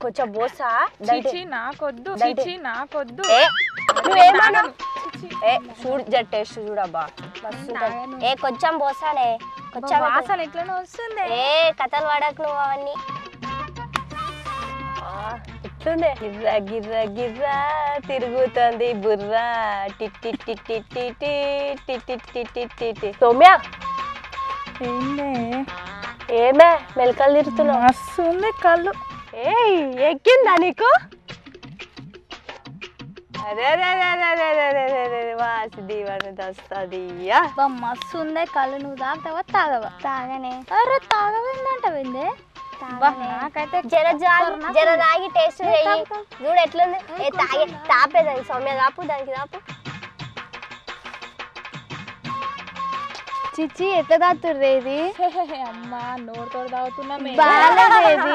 కొంచెం పోసా చిచి నాకొద్దు చిచి నాకొద్దు నువ్వేమన్నా చూడు జర టేస్ట్ చూడబ్బా మస్తు ఉంటది. కొంచెం పోసానే కొంచెం వాసన ఎట్లనే వస్తుంది కథలు పడకు నువ్వు అవన్నీ ఇట్లుండే గిర్రా గిర్రా గిర్రా తిరుగుతుంది బుర్రా టిట్టి టిట్టి టిట్టి టిట్టి టిట్టి టిట్టి సౌమ్య ఏమే మెలకలు తిరుగుతున్నావు వస్తుంది కళ్ళు ఎక్కిందా నీకు అరే వాసిది వస్తుంది మస్తు ఉంది కళ్ళు నువ్వు తాగుతావా తాగవా తాగనే అరే తాగవేందంటవిందే నాకైతే జర తాగి టేస్ట్ చెయ్యి చూడు ఎట్లుంది తాపేదానికి సౌమ్య తాపు దానికి తాపు చిచ్చి ఎట్లా తాగుతుర్రేది అమ్మా నోరుతో తాగుతున్నా బాగాలేదేది